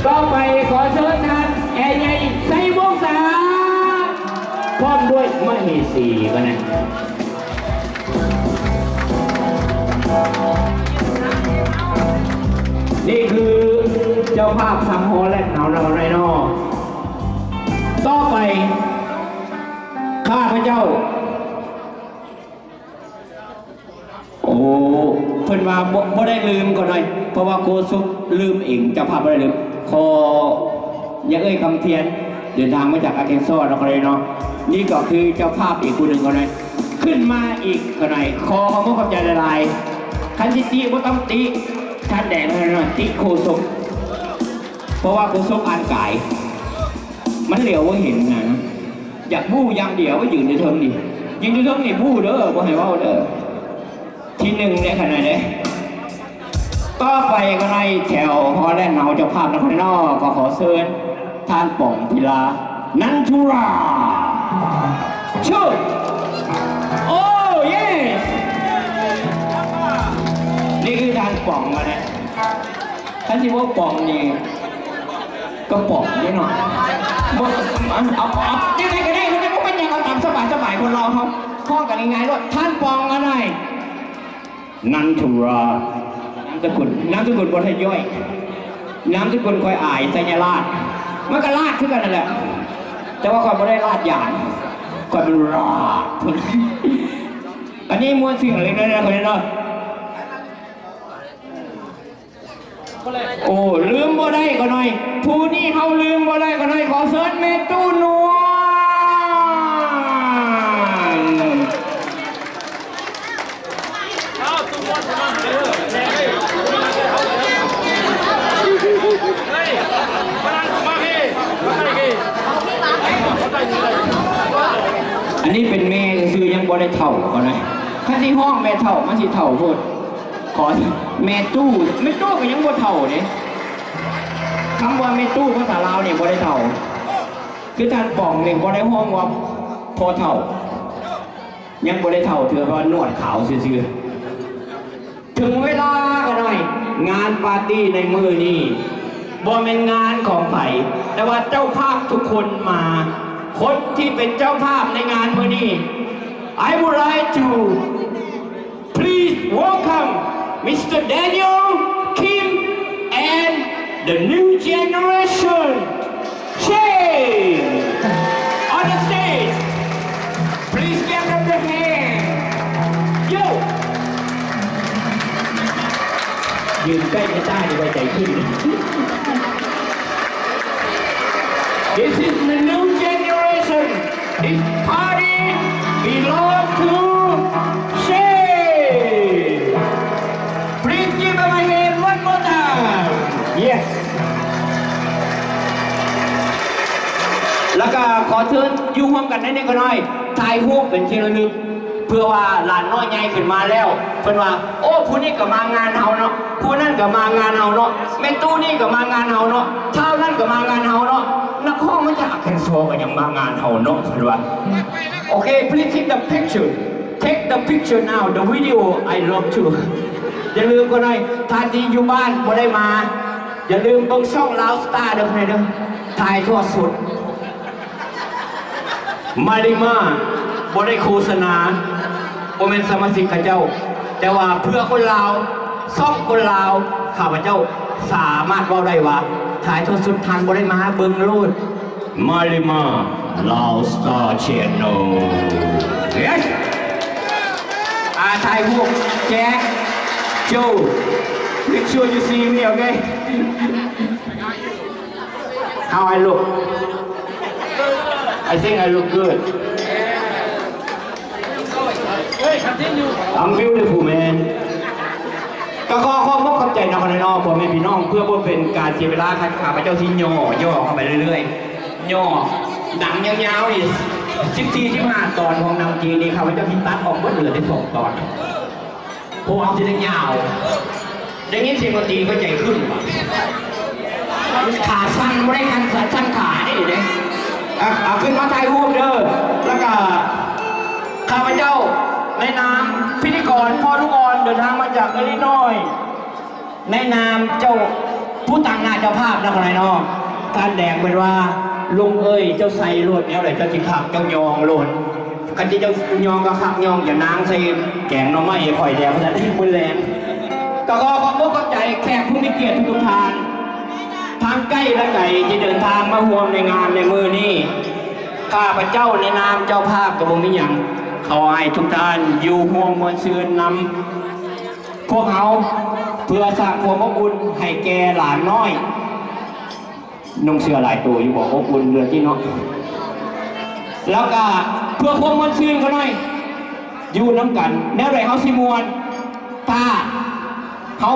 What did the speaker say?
ต่อไปขอเชิญท่านแอร์ใหญ่ไซวงศาพร้อมด้วยมเหสีกันนะนี่คือเจ้าภาพทางฮอลแลนด์เราไรนอต่อไปข้าพเจ้าโอ้เพิ่นว่าบ่ได้ลืมก่อนหน่อยเพราะว่าโคซุกลืมเองเจ้าภาพบ่ได้ลืมขออย่าเอ่ยคำเทียนเดินทางมาจากอาร์เคนซอสเราก็เลยเนาะนี่ก็คือเจ้าภาพอีกคนหนึ่งก่อนหน่อยขึ้นมาอีกก่อนหน่อยขอเขาความใจละลายคันที่ตีบ่ต้องตีท่านแดงเลยหน่อยตีโคซุกเพราะว่าโคซุกอ่านกายมันเหลียวว่าเห็นนะอยากบู้ยังเดียวว่ายืนในเทิงดิยืนในเทิงนี่บู้เด้อบ่ให้เว้าเด้อที่หนึ่งในขณะนี้ต่อไปก็ในแถวฮอลแลนด์เจ้าภาพนครนอกก็ขอเชิญท่านป่องพิลานันทุราชื่อโอ้เย่นี่คือท่านป่องมาเนี่ยท่านที่ว่าป่องนี่ก็ป่องนิดหน่อยเอายังไงก็ได้คนนี้ก็เป็นยังเอาตามสบายคนเราเขาข้อกันยังไงด้วยท่านป่องอะไรนันทุราน้ำสกุลบนให้ย่อยน้ำสกุลคอยอายไสยราชมันก็ลาดขึ้นกันนั่นแหละแต่ว่าคอยไม่ได้ลาดหยาดคอยเป็นราดอันนี้มวลสิ่งอะไรนั่นนะคนนี้เนาะโอ้ลืมบ่ได้ก็หน่อยผู้นี้เขาลืมบ่ได้ก็หน่อยขอเชิญเมตู้นัวอันนี้เป็นแม่ซื้อยังบ่ได้เท่าก่อนนะขั้นที่ห้องแม่เท่ามันสิเท่าพูดขอแม่ตู้ก็ยังบ่เท่าเนี่ยคำว่าแม่ตู้ภาษาลาวเนี่ยบ่ได้เท่าคือท่านป่องเนี่ยบ่ได้ห้องว่าพอเท่ายังบ่ได้เท่าเธอเพราะนวดขาวซื่อถึงเวลากันหน่อยงานปาร์ตี้ในมือนี่บ่เป็นงานของไผ่แต่ว่าเจ้าภาพทุกคนมาคนที่เป็นเจ้าภาพในงานมื้อนี้ I would like to please welcome Mr. Daniel Kim and the new generation Shane on the stage. Please give them the hand. Yo. ยืนใกล้ไม่ได้ดีไว้ใจขึ้น This is the new generation. This party belongs to Shane. Please give them a hand one more time. Yes. แล้วก็ขอเชิญอยู่ร่วมกันได้ก็หน่อยถ่ายรูปเป็นที่ระลึกเพื่อว่าหลานน้อยใหญ่ขึ้นมาแล้วเพิ่นว่าโอ้ผู้นี้ก็มางานเฮาเนาะผู้นั่นก็มางานเฮาเนาะแม่ตู้นี่ก็มางานเฮาเนาะเท่านั้นก็มางานเฮาเนาะนักข้อมันจะแคนโซก็ยังมางานเฮาเนาะเพิ่นว่าโอเค please take the picture now the video I love to อย่าลืมก็หน่อยท่านที่อยู่บ้านบ่ได้มาอย่าลืมเบิ่งช่องลาวสตาร์เด้อเด้อถ่ายทั่วสุดมาริมาบ่ได้โฆษณาบ่แม่นสมาชิกข้าเจ้าแต่ว่าเพื่อคนลาวซ่องคนลาวข้าพเจ้าสามารถเว้าได้ว่าถ่ายทอดสดทางบ่ได้มาเบิ่งโลดมาริมาลาวสตาร์แชนแนล yes ถ่ายรูปแจ็คโจ make sure you see me okay how I look I think I look good. I'm beautiful man. ก็ขอขอบใจน้องคนน้องพ่อแม่พี่น้องเพื่อบ่เป็นการเสียเวลาข้าพเจ้าที่ย่อเข้าไปเรื่อยๆย่อหนังยาวๆนี่14-15 ตอนของนางจีนนี่ข้าพเจ้าที่ตัดออกเบิดเหลือได้2 ตอนโอ้เอาสิได้ยาวได้ยินเสียงดนตรีก็ใจขึ้นว่ะขาสั้นไม่ได้สั้นขาได้ดิเอาขึ้นมาถ่ายรูปเด้อแล้วก็ข้าพเจ้าในนามพิธีกรพ่อลูกอ่อนเดินทางมาจากอิลลินอยส์ในนามเจ้า ผู้ต่างหน้าเจ้าภาพนะคนไหนเนาะการแดงเป็นว่าลุงเอ้ยเจ้าใส่โลดแนวไหนเจ้าจิขับเจ้ายองโลดกันที่เจ้ายองก็ขับยองอย่านางใส่แกงหน่อไม้ข่อยแดงเพราะฉะนั้นคุณแรงก็ขอความมุ่งมั่นใจแขกผู้มีเกียรติทุกท่านทางใกล้และไกลที่เดินทางมาร่วมในงานในมือนี้ข้าพเจ้าในนามเจ้าภาพกระบมิยังขอให้ทุกท่านอยู่ห่วงมวลซื่นนำพวกเขาเพื่อสร้างความอบอุ่นให้แก่หลานน้อยนุ่งเสื้อหลายตัวอยู่บอกอบอุ่นเดือนที่เนาะแล้วก็เพื่อความมวลซื่นเขาหน่อยอยู่น้ำกันแนวไหนเขาสิมวนตาเขา